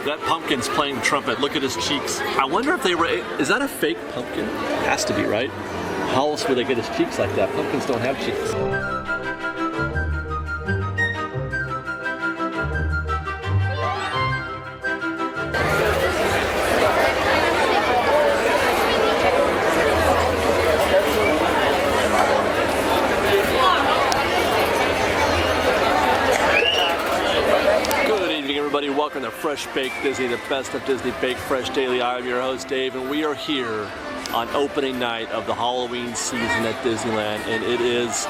That pumpkin's playing the trumpet. Look at his cheeks. I wonder if they were, is that a fake pumpkin? Has to be, right? How else would they get his cheeks like that? Pumpkins don't have cheeks. Everybody, welcome to Fresh Baked Disney, the best of Disney Baked Fresh Daily. I'm your host Dave, and we are here on opening night of the Halloween season at Disneyland, and it is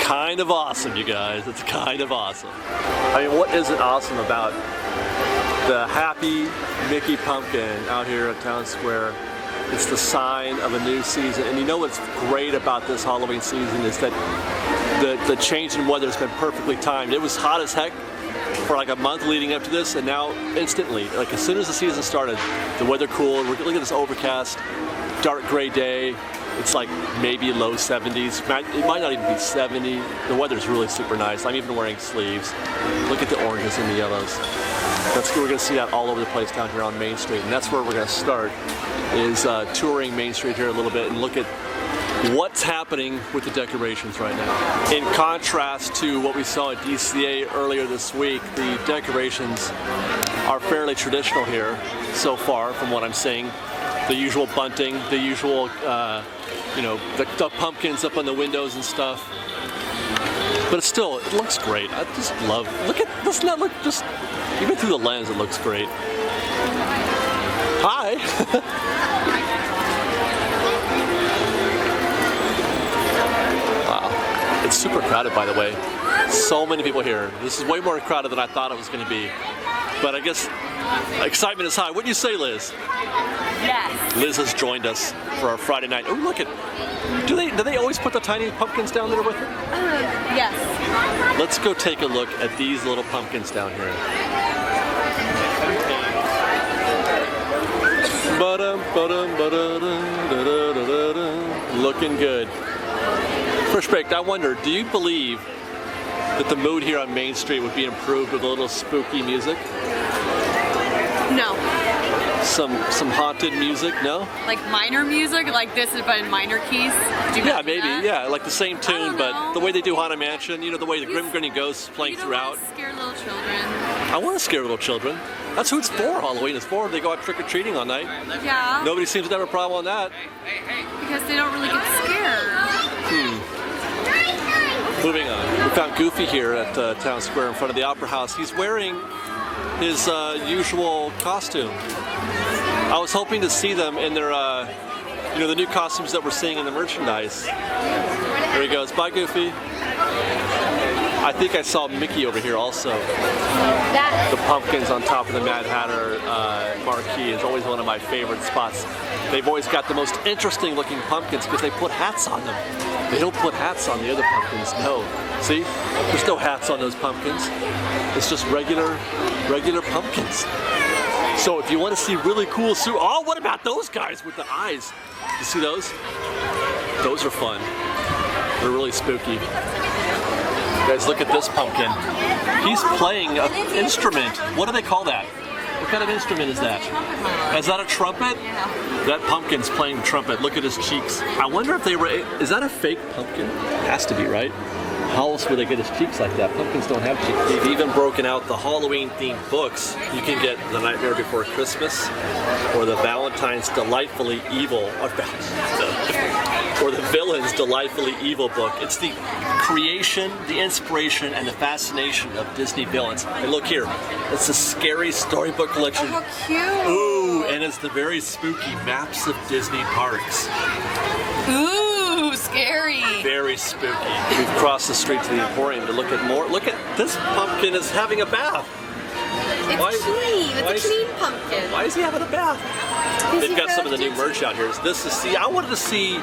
kind of awesome, you guys. It's kind of awesome. I mean, what isn't awesome about the happy Mickey pumpkin out here at Town Square? It's the sign of a new season, and you know what's great about this Halloween season is that the change in weather has been perfectly timed. It was hot as heck for like a month leading up to this, and now instantly, like as soon as the season started, the weather cooled. Look at this overcast, dark gray day. It's like maybe low 70s. It might not even be 70. The weather's really super nice. I'm even wearing sleeves. Look at the oranges and the yellows. We're gonna see that all over the place down here on Main Street, and that's where we're gonna start, is touring Main Street here a little bit and look at what's happening with the decorations right now. In contrast to what we saw at DCA earlier this week, the decorations are fairly traditional here so far from what I'm seeing. The usual bunting, the usual, the pumpkins up on the windows and stuff. But it looks great. I just love, doesn't that look just, even through the lens it looks great. Hi! It's super crowded, by the way. So many people here. This is way more crowded than I thought it was going to be. But I guess excitement is high. Wouldn't you say, Liz? Yes. Liz has joined us for our Friday night. Oh, look at. Do they always put the tiny pumpkins down there with it? Yes. Let's go take a look at these little pumpkins down here. Looking good. Fresh Baked, I wonder, do you believe that the mood here on Main Street would be improved with a little spooky music? No. Some haunted music, no? Like minor music, like this but in minor keys? Yeah, maybe, yeah, like the same tune, but know. the way they do Haunted Mansion, you know, the way the Grim Grinning Ghosts playing throughout. You don't want to scare little children. I want to scare little children. That's who it's for, Halloween is for. They go out trick-or-treating all night. Yeah. Nobody seems to have a problem on that. Because they don't really get scared. Moving on. We found Goofy here at Town Square in front of the Opera House. He's wearing his usual costume. I was hoping to see them in their, the new costumes that we're seeing in the merchandise. There he goes. Bye, Goofy. I think I saw Mickey over here also. The pumpkins on top of the Mad Hatter marquee is always one of my favorite spots. They've always got the most interesting looking pumpkins because they put hats on them. They don't put hats on the other pumpkins, no. See? There's no hats on those pumpkins. It's just regular pumpkins. So if you want to see really cool what about those guys with the eyes? You see those? Those are fun. They're really spooky. Guys, look at this pumpkin. He's playing an instrument. What do they call that? What kind of instrument is that? Is that a trumpet? Yeah. That pumpkin's playing the trumpet. Look at his cheeks. I wonder if they were, is that a fake pumpkin? Has to be, right? How else would they get his cheeks like that? Pumpkins don't have cheeks. They've even broken out the Halloween-themed books. You can get The Nightmare Before Christmas, or the Valentine's Delightfully Evil, or the Villain's Delightfully Evil book. It's the creation, the inspiration, and the fascination of Disney villains. And look here, it's a scary storybook collection. Oh, how cute! Ooh, and it's the very spooky Maps of Disney Parks. Ooh, scary! Very spooky. We've crossed the street to the Emporium to look at more. Look at this pumpkin is having a bath. It's clean. It's a clean pumpkin. Why is he having a bath? They've got some of the new merch out here. I wanted to see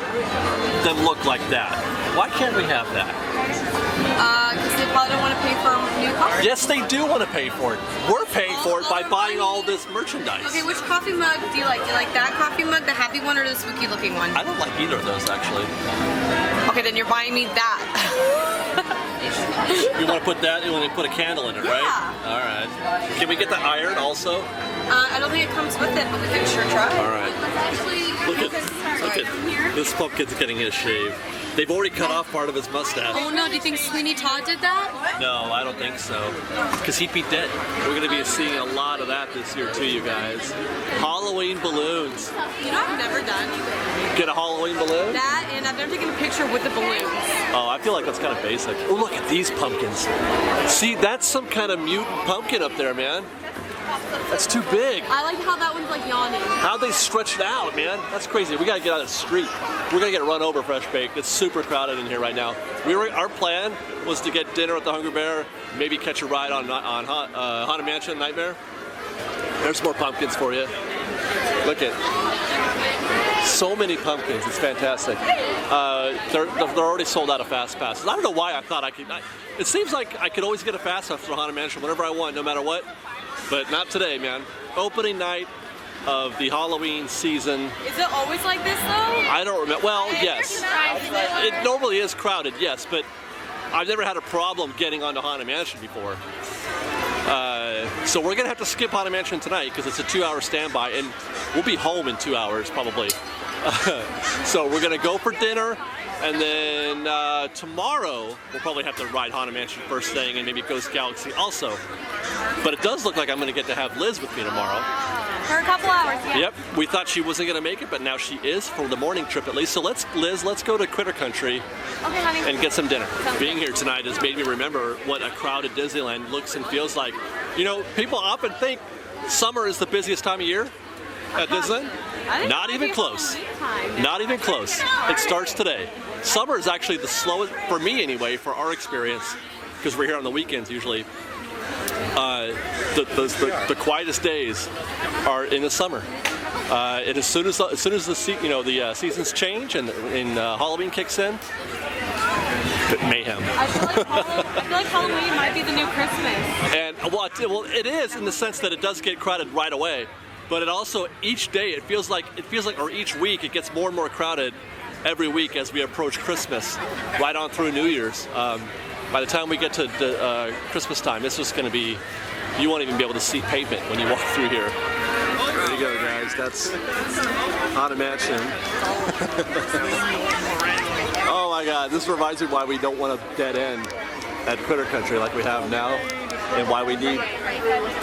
them look like that. Why can't we have that? Because they probably don't want to pay for new coffee. Yes, they do want to pay for it. We're paying for it by buying all this merchandise. Okay, which coffee mug do you like? Do you like that coffee mug, the happy one, or the spooky looking one? I don't like either of those, actually. Okay, then you're buying me that. You want to put that? You want to put a candle in it, right? Yeah. All right. Can we get the iron also? I don't think it comes with it, but we can sure try. All right. Look at this pumpkin's getting his shave. They've already cut off part of his mustache. Oh no, do you think Sweeney Todd did that? No, I don't think so. Because he'd be dead. We're going to be seeing a lot of that this year too, you guys. Halloween balloons. You know what I've never done? Get a Halloween balloon? That, and I've never taken a picture with the balloons. Oh, I feel like that's kind of basic. Oh, look at these pumpkins. See, that's some kind of mutant pumpkin up there, man. That's too big. I like how that one's like yawning. How'd they stretch it out, man? That's crazy. We gotta get on the street. We're gonna get run over, Fresh Baked. It's super crowded in here right now. Our plan was to get dinner at the Hungry Bear, maybe catch a ride on Haunted Mansion Nightmare. There's more pumpkins for you. Look at so many pumpkins. It's fantastic. They're already sold out of fast passes. I don't know why I thought I could. It seems like I could always get a fast pass for Haunted Mansion whenever I want, no matter what. But not today, man. Opening night of the Halloween season. Is it always like this though? I don't remember. Well, yes. It normally is crowded, yes, but I've never had a problem getting onto Haunted Mansion before. So we're gonna have to skip Haunted Mansion tonight because it's a 2-hour standby, and we'll be home in 2 hours probably. So we're gonna go for dinner, and then tomorrow we'll probably have to ride Haunted Mansion first thing, and maybe Ghost Galaxy also. But it does look like I'm gonna get to have Liz with me tomorrow. For a couple hours, yeah. Yep, we thought she wasn't gonna make it, but now she is for the morning trip at least. So let's go to Critter Country and get some dinner. Being here tonight has made me remember what a crowded Disneyland looks and feels like. You know, people often think summer is the busiest time of year at Disneyland. Not even close. Not even close. It starts today. Summer is actually the slowest, for me anyway, for our experience, because we're here on the weekends usually. The quietest days are in the summer. And as soon as the seasons change and Halloween kicks in, mayhem. I feel like Halloween might be the new Christmas. And well, it is in the sense that it does get crowded right away, but it also each day it feels like, or each week it gets more and more crowded every week as we approach Christmas, right on through New Year's. By the time we get to Christmas time, it's just going to be, you won't even be able to see pavement when you walk through here. There you go, guys. That's Haunted Mansion. Oh my God, this reminds me why we don't want a dead end at Critter Country like we have now, and why we need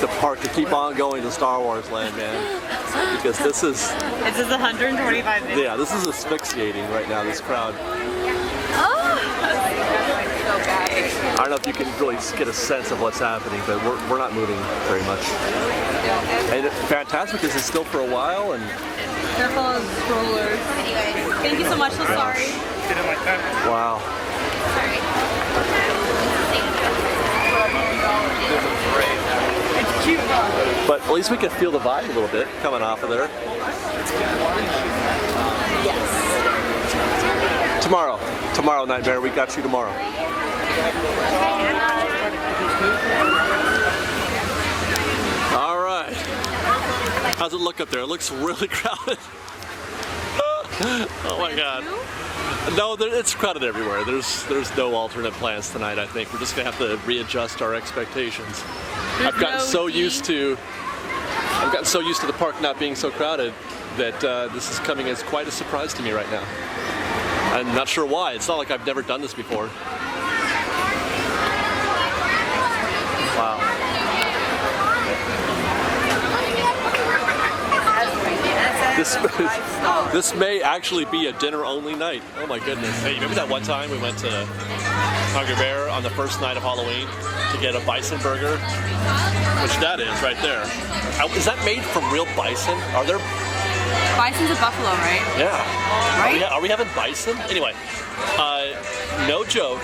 the park to keep on going to Star Wars Land, man. Because this is 125 minutes. Yeah, this is asphyxiating right now, this crowd. I don't know if you can really get a sense of what's happening, but we're not moving very much. And fantastic because it's still for a while, and Careful of strollers. Thank you so much. So sorry. Wow. It's cute. But at least we can feel the vibe a little bit coming off of there. Yes. Tomorrow, Nightmare. We got you tomorrow. All right. How's it look up there? It looks really crowded. Oh my God. No, it's crowded everywhere. There's no alternate plans tonight. I think we're just gonna have to readjust our expectations. I've gotten so used to the park not being so crowded that this is coming as quite a surprise to me right now. I'm not sure why. It's not like I've never done this before. Wow. This may actually be a dinner-only night. Oh my goodness. Hey, you remember that one time we went to Hungry Bear on the first night of Halloween to get a Bison Burger? Which that is right there. Is that made from real bison? Are there... Bison's a buffalo, right? Yeah. Right? Are we having bison? Anyway, no joke.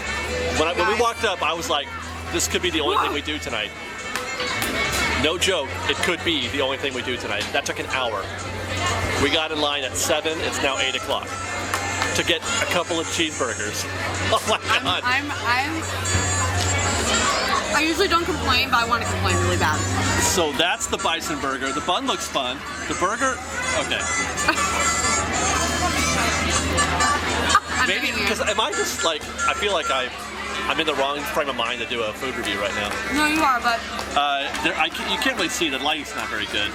When we walked up, I was like, this could be the only thing we do tonight. No joke, it could be the only thing we do tonight. That took an hour. We got in line at 7, it's now 8 o'clock to get a couple of cheeseburgers. Oh my God. I usually don't complain, but I want to complain really bad. So that's the Bison Burger. The bun looks fun. The burger, okay. Maybe, because am I just like, I feel like I'm in the wrong frame of mind to do a food review right now. No, you are, but You can't really see, the lighting's not very good.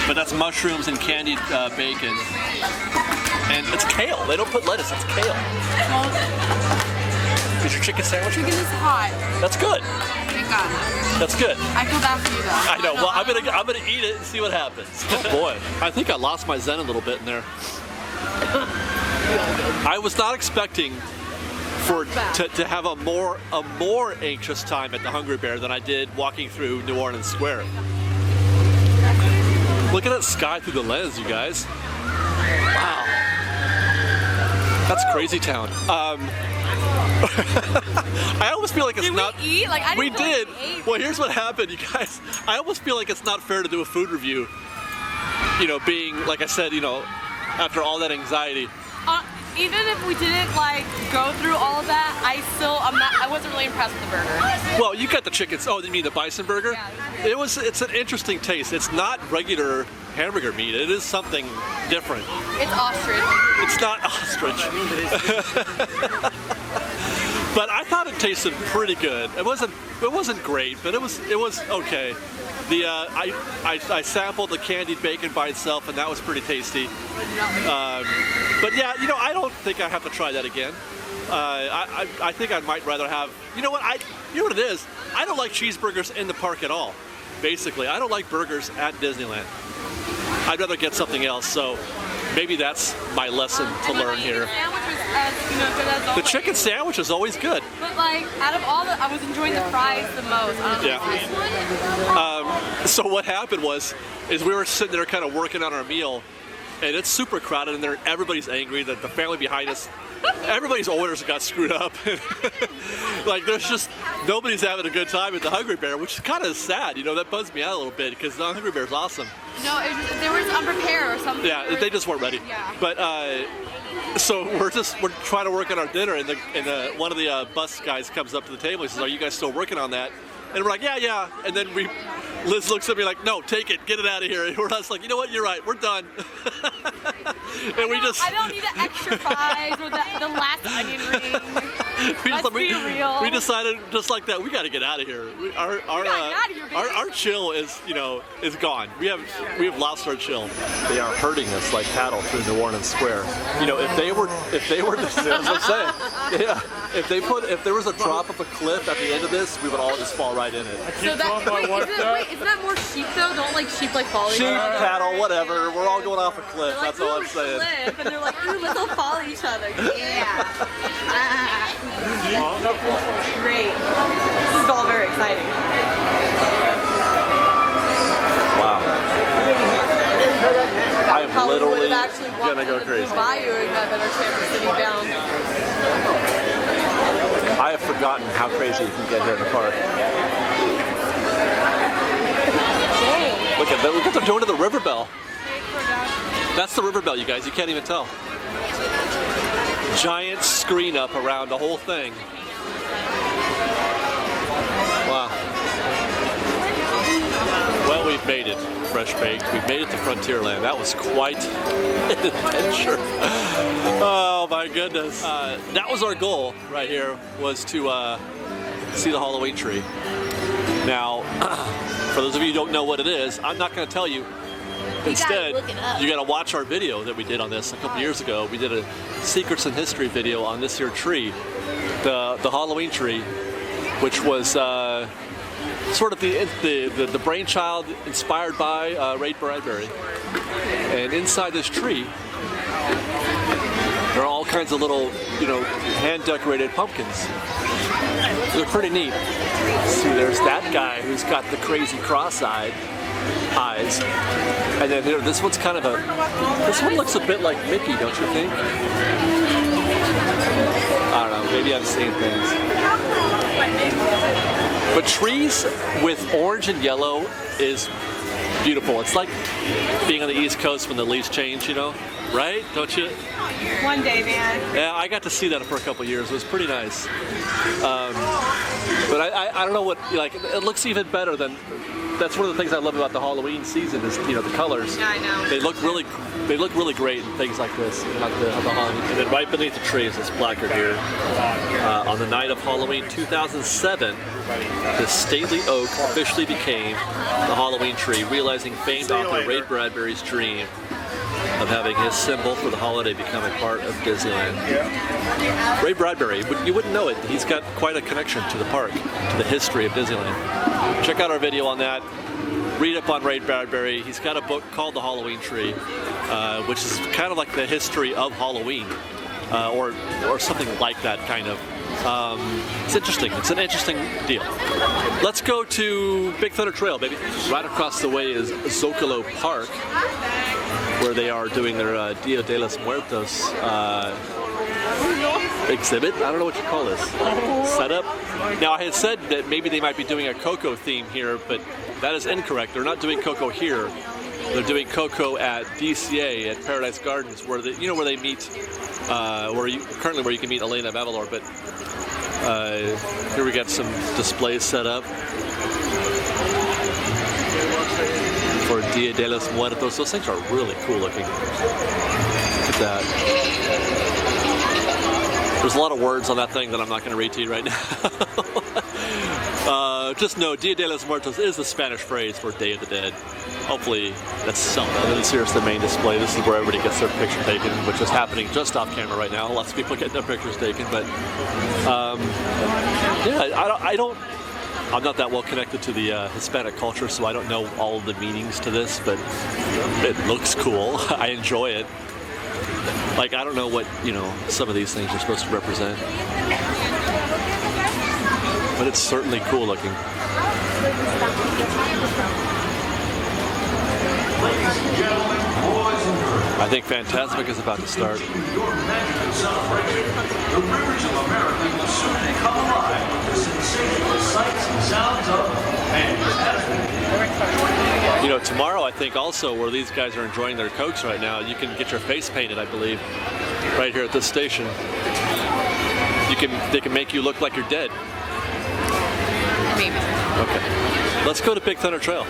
But that's mushrooms and candied bacon. And it's kale. They don't put lettuce, it's kale. well, Is your chicken sandwich? chicken is hot. That's good. Thank God. That's good. I feel bad for you though. I know. Well, I'm gonna eat it and see what happens. Oh boy, I think I lost my zen a little bit in there. I was not expecting to have a more anxious time at the Hungry Bear than I did walking through New Orleans Square. Look at that sky through the lens, you guys. Wow, that's crazy town. I almost feel like it's not. Did we eat? Like I didn't We feel did. Like we ate. Well, here's what happened, you guys. I almost feel like it's not fair to do a food review. You know, being like I said, you know, after all that anxiety. Even if we didn't like go through all of that, I wasn't really impressed with the burger. Well, you got the chickens. Oh, you mean the Bison Burger? Yeah. It's an interesting taste. It's not regular hamburger meat. It is something different. It's ostrich. It's not ostrich. But I thought it tasted pretty good. It wasn't great, but it was okay. I sampled the candied bacon by itself, and that was pretty tasty. But yeah, you know, I don't think I have to try that again. I think I might rather have. You know what? You know what it is? I don't like cheeseburgers in the park at all. Basically, I don't like burgers at Disneyland. I'd rather get something else. So maybe that's my lesson to learn here. The chicken sandwich is always good. But like, out of all I was enjoying the fries the most. Yeah. So what happened is we were sitting there kind of working on our meal, and it's super crowded in there. Everybody's angry that the family behind us, everybody's orders got screwed up. Like there's just nobody's having a good time at the Hungry Bear, which is kind of sad. You know, that bugs me out a little bit because the Hungry Bear is awesome. No, they were just unprepared or something. Yeah, they just weren't ready. Yeah. But so we're trying to work on our dinner, and one of the bus guys comes up to the table. He says, "Are you guys still working on that?" And we're like, "Yeah." And then Liz looks at me like, "No, take it, get it out of here." And we're just like, "You know what? You're right. We're done." And I don't need the extra fries or the last onion ring. Let's be real. We decided just like that. We got to get out of here. Our chill is gone. We have lost our chill. They are herding us like cattle through New Orleans Square. You know, if they were, that's what I'm saying. Yeah. If there was a drop of a cliff at the end of this, we would all just fall right in it. So isn't that more sheep though? Don't like sheep like falling? Sheep, cattle, whatever. We're all going off a cliff. Like, that's all I'm saying. Cliff, and they're like, ooh, let's all follow each other. Yeah. Great. This is all very exciting. Wow. I am literally actually gonna go crazy. By you and got better chance of sitting down. I have forgotten how crazy you can get here in the park. Look at what they're doing to the river bell. That's the river bell, you guys. You can't even tell. Giant screen up around the whole thing. Wow. Well, we've made it, Fresh Baked. We've made it to Frontierland. That was quite an adventure. Oh my goodness. That was our goal right here, was to see the Halloween tree. Now, for those of you who don't know what it is, I'm not going to tell you. Instead, you got to watch our video that we did on this a couple years ago. We did a Secrets in History video on this here tree, the Halloween tree, which was sort of the brainchild inspired by Ray Bradbury. And inside this tree, there are all kinds of little, hand-decorated pumpkins. They're pretty neat. See, there's that guy who's got the crazy cross-eyed eyes, and then here, this one's kind of this one looks a bit like Mickey, don't you think? I don't know, maybe I'm seeing things. But trees with orange and yellow is beautiful. It's like being on the East Coast when the leaves change, right? Don't you? One day, man. Yeah, I got to see that for a couple years. It was pretty nice. But I don't know what, it looks even better than that's one of the things I love about the Halloween season is, you know, the colors. Yeah, I know. They look really great in things like this, like the Halloween. And then right beneath the tree is this placard here. On the night of Halloween 2007, the stately oak officially became the Halloween tree, realizing famed author Ray Bradbury's dream of having his symbol for the holiday become a part of Disneyland. Ray Bradbury, you wouldn't know it. He's got quite a connection to the park, to the history of Disneyland. Check out our video on that. Read up on Ray Bradbury. He's got a book called The Halloween Tree, which is kind of like the history of Halloween, or something like that kind of. It's interesting. It's an interesting deal. Let's go to Big Thunder Trail, baby. Right across the way is Zocalo Park, where they are doing their Dia de los Muertos exhibit. I don't know what you call this. Setup. Now, I had said that maybe they might be doing a Coco theme here, but that is incorrect. They're not doing Coco here. They're doing Coco at DCA at Paradise Gardens, where where they meet, where you can meet Elena Mavalor. But here we got some displays set up for Dia de los Muertos. Those things are really cool looking. Look at that. There's a lot of words on that thing that I'm not going to read to you right now. Just know Dia de los Muertos is the Spanish phrase for Day of the Dead. Hopefully that's something. And then here's the main display. This is where everybody gets their picture taken, which is happening just off camera right now. Lots of people getting their pictures taken, but yeah, I'm not that well connected to the Hispanic culture, so I don't know all of the meanings to this, but it looks cool. I enjoy it. Like, I don't know what, some of these things are supposed to represent. But it's certainly cool looking. I think Fantasmic is about to start. Tomorrow I think also, where these guys are enjoying their Cokes right now, you can get your face painted, I believe, right here at this station. They can make you look like you're dead. Maybe. Okay. Let's go to Big Thunder Trail.